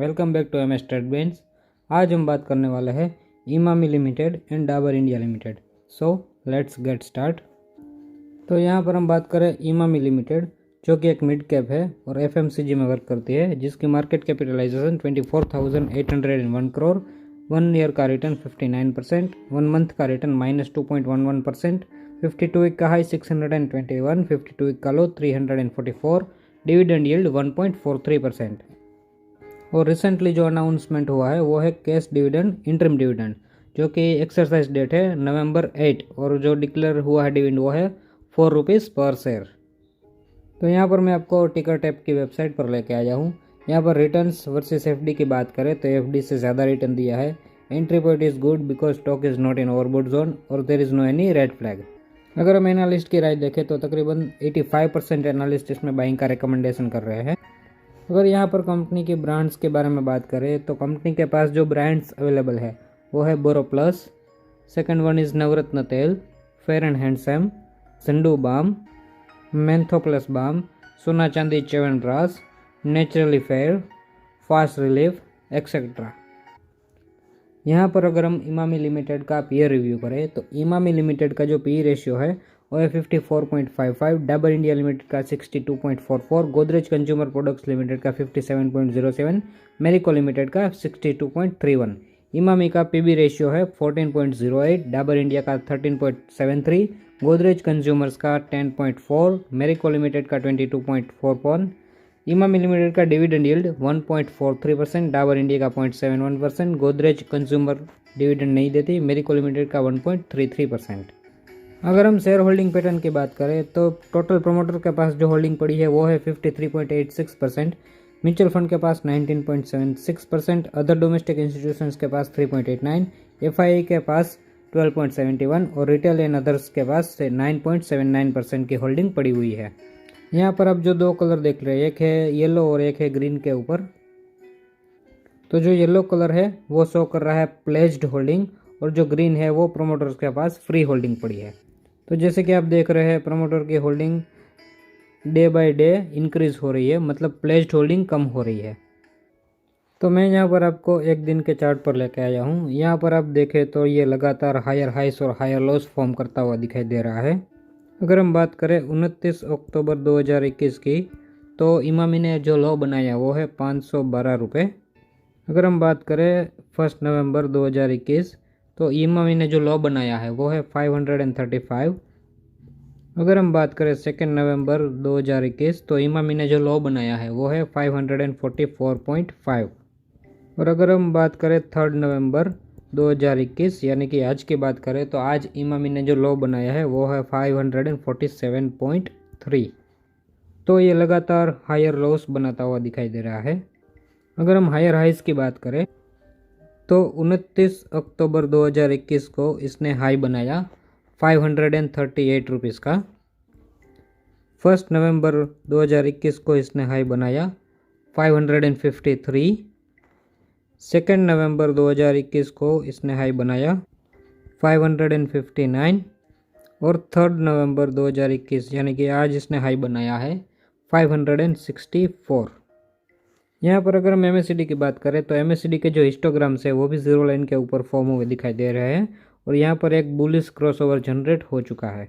Welcome back to M S trade bench. आज हम बात करने वाले हैं Emami limited and Dabur India limited. So let's get start. तो यहाँ पर हम बात करें इमामी लिमिटेड, जो कि एक मिड कैप है और एफएमसीजी में वर्क करती है, जिसकी मार्केट कैपिटलाइजेशन 24,801 करोड़, 1 ईयर का रिटर्न 59%, 1 मंथ का रिटर्न -2.11%, 52 वीक का हाई 621, 52 वीक का लो 344, डिविडेंड यील्ड 1.43%। और रिसेंटली जो अनाउंसमेंट हुआ है वो है कैश डिविडेंड, इंटरिम डिविडेंड, जो कि एक्सरसाइज डेट है नवंबर 8 और जो डिक्लेयर हुआ है डिविडेंड वो है 4 रुपीज़ पर शेयर। तो यहाँ पर मैं आपको टिकर टैप की वेबसाइट पर लेके आया हूँ। यहाँ पर रिटर्न्स वर्सेस एफडी की बात करें तो एफडी से ज़्यादा रिटर्न दिया है। Entry point is good because stock is not in overbought zone और there is no any red flag. अगर हम एनालिस्ट की राय देखें तो तकरीबन 85% एनालिस्ट इसमें बाइंग का रिकमेंडेशन कर रहे हैं। अगर यहाँ पर कंपनी की ब्रांड्स के बारे में बात करें तो कंपनी के पास जो ब्रांड्स अवेलेबल है वो है BoroPlus, second one is Navratna तेल, fair and handsome, Sandu balm, mentho plus balm, Sona Chandi chyawanprash, naturally fair, fast relief etcetera. यहाँ पर अगर हम इमामी लिमिटेड का पीयर रिव्यू करें तो इमामी लिमिटेड का जो पी रेशियो है वो है 54.55, डाबर इंडिया लिमिटेड का 62.44, गोदरेज कंज्यूमर प्रोडक्ट्स लिमिटेड का 57.07, मेरिको लिमिटेड का 62.31। इमामी का पीबी रेशियो है 14.08, डाबर इंडिया का 13.73, गोदरेज कंज्यूमर्स का 10.4, मेरिको लिमिटेड का 22.41। इमामी लिमिटेड का डिविडेंड यील्ड 1.43%, डाबर इंडिया का 0.71%, गोदरेज कंज्यूमर डिविडेंड नहीं देती, मेरिको लिमिटेड का 1.33%। अगर हम शेयर होल्डिंग पैटर्न की बात करें तो टोटल प्रमोटर के पास जो होल्डिंग पड़ी है वो है 53.86%, म्यूचुअल फंड के पास 19.76%, अदर डोमेस्टिक इंस्टीट्यूशंस के पास 3.89%, एफआईआई के पास 12.71% और रिटेल एंड अदर्स के पास 9.79% की होल्डिंग पड़ी हुई है। यहाँ पर आप जो दो कलर देख रहे हैं, एक है येलो और एक है ग्रीन के ऊपर। तो जो येलो कलर है वो शो कर रहा है प्लेज्ड होल्डिंग और जो ग्रीन है वो प्रोमोटर्स के पास फ्री होल्डिंग पड़ी है। तो जैसे कि आप देख रहे हैं प्रमोटर की holding day by day increase हो रही है, मतलब प्लेज्ड होल्डिंग कम हो रही है। तो मैं यहाँ पर आपको एक दिन के चार्ट पर लेके आया हूँ। यहाँ पर आप देखें तो ये लगातार हायर हाइस और हायर लॉस फॉर्म करता हुआ दिखाई दे रहा है। अगर हम बात करें 29 अक्टूबर 2021 की तो इमामी ने जो लो बनाया वो है 512 रुपये। अगर हम बात करें 1 नवंबर 2021 तो इमामी ने जो लो बनाया है वो है 535। अगर हम बात करें 2 नवंबर 2021 तो इमामी ने जो लो बनाया है वो है 544.5। और अगर हम बात करें 3 नवंबर 2021 यानी कि आज की बात करें तो आज इमामी ने जो लो बनाया है वो है 547.3। तो ये लगातार हायर लॉस बनाता हुआ दिखाई दे रहा है। अगर हम हायर हाइस की बात करें तो 29 अक्टूबर 2021 को इसने हाई बनाया 538 रुपीज़ का। 1 नवंबर 2021 को इसने हाई बनाया 553। 2 नवंबर 2021 को इसने हाई बनाया 559 और 3 नवंबर 2021 यानी कि आज इसने हाई बनाया है 564। यहाँ पर अगर हम एमएससीडी की बात करें तो एमएससीडी के जो हिस्टोग्राम्स है वो भी जीरो लाइन के ऊपर फॉर्म हुए दिखाई दे रहे हैं और यहाँ पर एक बुलिश क्रॉसओवर जनरेट हो चुका है।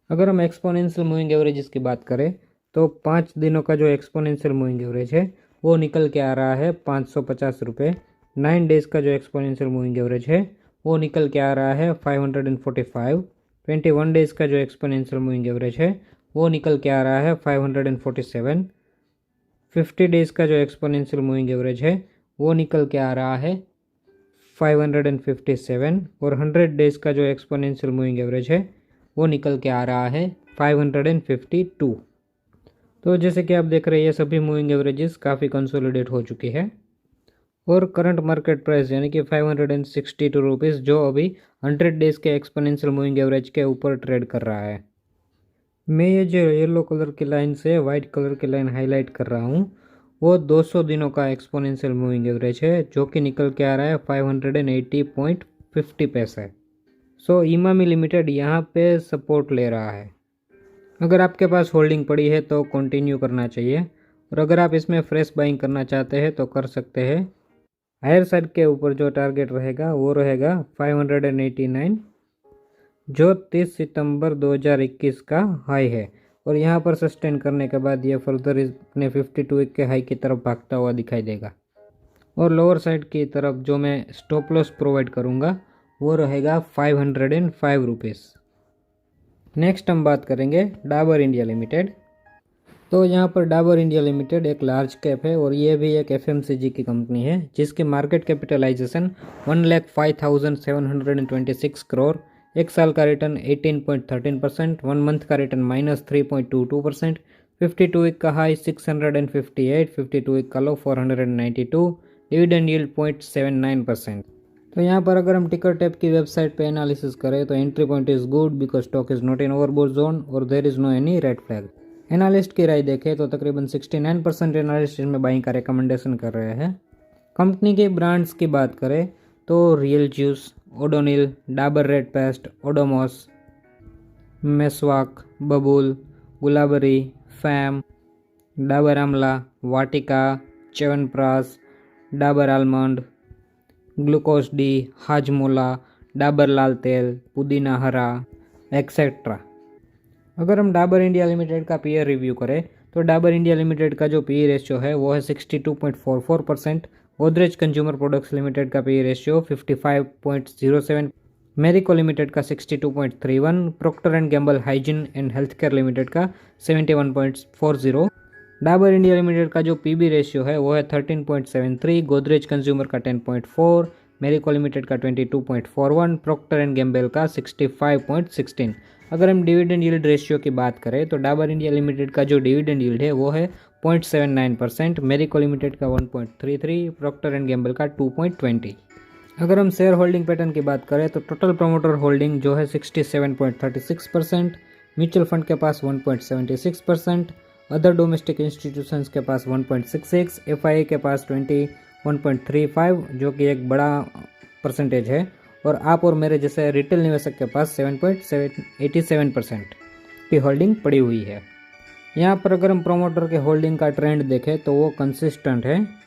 अगर हम एक्सपोनेंशियल मूविंग एवरेजेस की बात करें तो 5 दिनों का जो एक्सपोनेंशियल मूविंग एवरेज है वो निकल के आ रहा है 550 रुपये। 9 डेज़ का जो एक्सपोनेंशियल मूविंग एवरेज है वो निकल के आ रहा है 545। 21 डेज़ का जो एक्सपोनेंशियल मूविंग एवरेज है वो निकल के आ रहा है 547। 50 डेज़ का जो एक्सपोनेंशियल मूविंग एवरेज है वो निकल के आ रहा है 557 और 100 डेज़ का जो एक्सपोनेंशियल मूविंग एवरेज है वो निकल के आ रहा है 552। तो जैसे कि आप देख रहे हैं ये सभी मूविंग एवरेजेस काफ़ी कंसोलिडेट हो चुकी है और करंट मार्केट प्राइस यानी कि 562 रुपीज़ जो अभी 100 डेज़ के एक्सपोनेंशियल मूविंग एवरेज के ऊपर ट्रेड कर रहा है। मैं ये जो येलो कलर की लाइन से वाइट कलर की लाइन हाईलाइट कर रहा हूँ वो 200 दिनों का एक्सपोनेंशियल मूविंग एवरेज है जो कि निकल के आ रहा है 580.50 पैसे। सो इमामी लिमिटेड यहाँ पे सपोर्ट ले रहा है। अगर आपके पास होल्डिंग पड़ी है तो कंटिन्यू करना चाहिए और अगर आप इसमें फ्रेश बाइंग करना चाहते हैं तो कर सकते हैं। हायर साइड के ऊपर जो टारगेट रहेगा वो रहेगा 589, जो 30 सितंबर 2021 का हाई है, और यहाँ पर सस्टेन करने के बाद ये फर्दर अपने 52 वीक के हाई की तरफ भागता हुआ दिखाई देगा। और लोअर साइड की तरफ जो मैं स्टॉप लॉस प्रोवाइड करूँगा वो रहेगा 505 रुपीज़। नेक्स्ट हम बात करेंगे डाबर इंडिया लिमिटेड। तो यहाँ पर डाबर इंडिया लिमिटेड एक लार्ज कैप है और ये भी एक एफएमसीजी की कंपनी है जिसकी मार्केट कैपिटलाइजेशन 1,05,726 करोड़, एक साल का रिटर्न 18.13%, 1 मंथ का रिटर्न -3.22%, 52 वीक का हाई 658, 52 वीक का लो 492, डिविडेंड यील्ड 0.79%। तो यहाँ पर अगर हम टिकर टैप की वेबसाइट पे एनालिसिस करें तो entry point is good because stock is not in overbought zone और there is no any red flag. Analyst की राय देखें तो तकरीबन 69% एनालिस्ट इसमें बाइंग का रिकमेंडेशन कर रहे हैं। कंपनी के ब्रांड्स की बात करें तो Real Juice, Odonil, Dabur red paste, Odomos, Meswak, Babool, Gulabari, Fem, Dabur Amla, Vatika, chyawanprash, Dabur almond, glucose D, Hajmola, Dabur Lal तेल, पुदीना हरा, एक्सेट्रा। अगर हम डाबर इंडिया लिमिटेड का पीयर रिव्यू करें तो डाबर इंडिया लिमिटेड का जो पी रेशियो है वो है 62.44%, गोदरेज कंज्यूमर प्रोडक्ट्स लिमिटेड का पी रेशियो 55.07, मेरिको लिमिटेड का 62.31, proctor and Gamble hygiene and health care limited का 71.40। डाबर इंडिया लिमिटेड का जो पीबी रेशियो है वो है 13.73, गोदरेज कंज्यूमर का 10.4, मेरिको लिमिटेड का 22.41, प्रोक्टर एंड गैम्बल का 65.16। अगर हम डिविडेंड यील्ड रेशियो की बात करें तो डाबर इंडिया लिमिटेड का जो डिविडेंड यील्ड है वो है 0.79%, मेरिको लिमिटेड का 1.33, प्रोक्टर एंड गैम्बल का 2.20। अगर हम शेयर होल्डिंग पैटर्न की बात करें तो टोटल प्रोमोटर होल्डिंग जो है 67.36%, म्यूचुअल फंड के पास 1.76%, अदर डोमेस्टिक इंस्टीट्यूशंस के पास 1.66, एफआईए के पास 21.35 जो कि एक बड़ा परसेंटेज है, और आप और मेरे जैसे रिटेल निवेशक के पास 7.87% की होल्डिंग पड़ी हुई है। यहाँ पर अगर हम प्रोमोटर के होल्डिंग का ट्रेंड देखें तो वो कंसिस्टेंट है।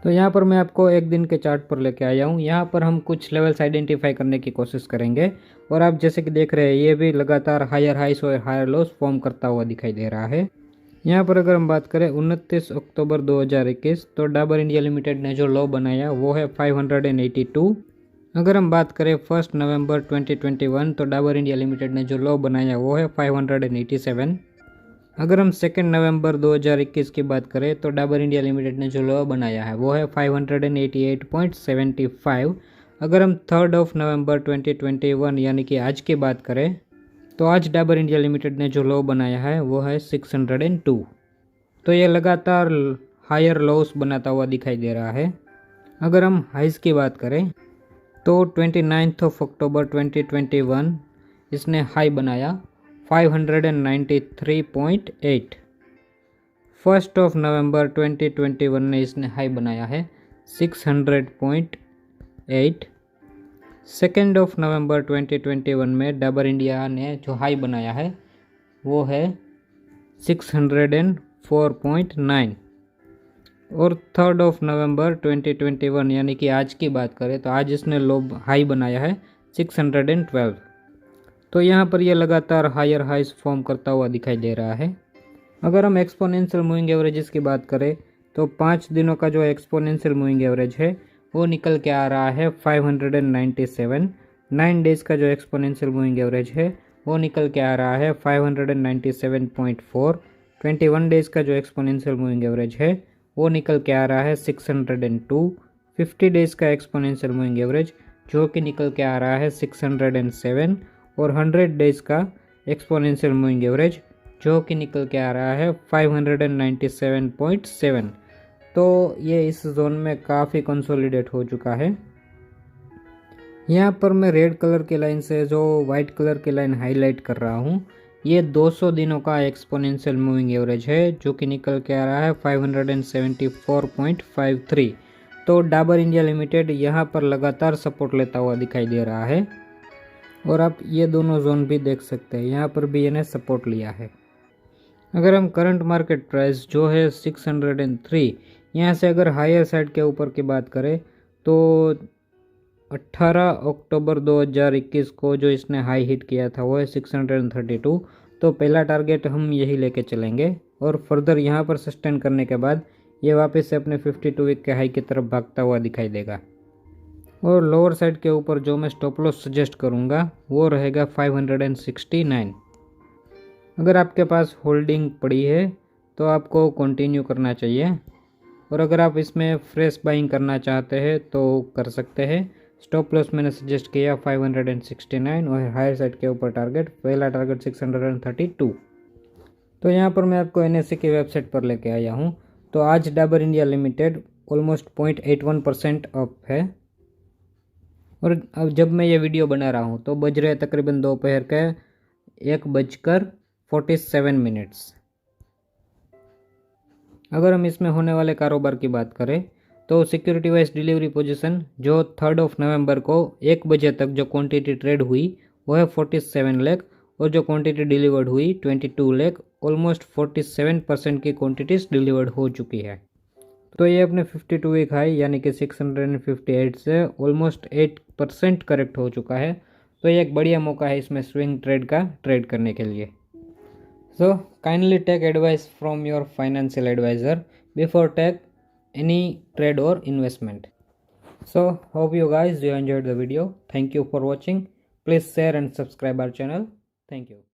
तो यहाँ पर मैं आपको एक दिन के चार्ट पर लेके आया हूँ। यहाँ पर हम कुछ लेवल्स आइडेंटिफाई करने की कोशिश करेंगे और आप जैसे कि देख रहे हैं ये भी लगातार हायर हाइस और हायर लोस फॉर्म करता हुआ दिखाई दे रहा है। यहाँ पर अगर हम बात करें 29 अक्टूबर 2021 तो डाबर इंडिया लिमिटेड ने जो लो बनाया वो है 582। अगर हम बात करें 1 नवंबर 2021 तो डाबर इंडिया लिमिटेड ने जो लो बनाया वो है 587। अगर हम 2 नवंबर 2021 की बात करें तो डाबर इंडिया लिमिटेड ने जो लो बनाया है वो है 588.75। अगर हम 3 नवंबर 2021 यानी कि आज की बात करें तो आज डाबर इंडिया लिमिटेड ने जो लो बनाया है वो है 602। तो ये लगातार हायर लोस बनाता हुआ दिखाई दे रहा है। अगर हम हाइस की बात करें तो 29 अक्टूबर 2021 इसने हाई बनाया 593.8। 1 नवंबर 2021 ने इसने हाई बनाया है 600.8। 2 नवंबर 2021 में डाबर इंडिया ने जो हाई बनाया है वो है 604.9। और 3 नवंबर 2021 यानी कि आज की बात करें तो आज इसने लो हाई बनाया है 612। तो यहाँ पर ये लगातार हायर हाइस फॉर्म करता हुआ दिखाई दे रहा है। अगर हम एक्सपोनेंशियल मूविंग एवरेजेस की बात करें तो 5 दिनों का जो एक्सपोनेंशियल मूविंग एवरेज है वो निकल के आ रहा है 597। 9 डेज का जो एक्सपोनेंशियल मूविंग एवरेज है वो निकल के आ रहा है 597.4। 21 डेज का जो एक्सपोनेंशियल मूविंग एवरेज है वो निकल के आ रहा है 602। 50 डेज का एक्सपोनेंशियल मूविंग एवरेज जो कि निकल के आ रहा है 607, और 100 डेज का एक्सपोनेंशियल मूविंग एवरेज जो कि निकल के आ रहा है 597.7। तो ये इस जोन में काफ़ी कंसोलिडेट हो चुका है। यहाँ पर मैं रेड कलर की लाइन से जो वाइट कलर की लाइन हाईलाइट कर रहा हूँ ये 200 दिनों का एक्सपोनेंशियल मूविंग एवरेज है जो कि निकल के आ रहा है 574.53। तो डाबर इंडिया लिमिटेड यहाँ पर लगातार सपोर्ट लेता हुआ दिखाई दे रहा है, और आप ये दोनों जोन भी देख सकते हैं, यहाँ पर भी इन्हें सपोर्ट लिया है। अगर हम करंट मार्केट प्राइस जो है 603, यहाँ से अगर हायर साइड के ऊपर की बात करें तो 18 अक्टूबर 2021 को जो इसने हाई हिट किया था वो है 632। तो पहला टारगेट हम यही लेके चलेंगे और फर्दर यहाँ पर सस्टेन करने के बाद ये वापस से अपने 52 वीक के हाई की तरफ भागता हुआ दिखाई देगा। और लोअर साइड के ऊपर जो मैं स्टॉप लॉस सजेस्ट करूँगा वो रहेगा 569। अगर आपके पास होल्डिंग पड़ी है तो आपको कंटिन्यू करना चाहिए, और अगर आप इसमें फ्रेश बाइंग करना चाहते हैं तो कर सकते हैं। स्टॉप लॉस मैंने सजेस्ट किया 569 और हायर साइड के ऊपर टारगेट, पहला टारगेट 632। तो यहाँ पर मैं आपको NSE की वेबसाइट पर लेके आया हूँ। तो आज Dabur India limited almost 0.81% up है, और अब जब मैं ये वीडियो बना रहा हूँ तो बज रहे तकरीबन दोपहर के 1:47। अगर हम इसमें होने वाले कारोबार की बात करें तो सिक्योरिटी वाइज डिलीवरी पोजीशन जो 3 नवंबर को 1 बजे तक जो क्वांटिटी ट्रेड हुई वो है 47 लाख, और जो क्वांटिटी डिलीवर्ड हुई 22 लाख। ऑलमोस्ट 47% की क्वांटिटीज डिलीवर्ड हो चुकी है। तो ये अपने 52 वीक हाई यानी कि 658 से ऑलमोस्ट 8% करेक्ट हो चुका है। तो ये एक बढ़िया मौका है इसमें स्विंग ट्रेड का ट्रेड करने के लिए। So kindly take advice from your financial advisor before take any trade or investment. So hope you guys enjoyed the video. Thank you for watching. Please share and subscribe our channel. Thank you.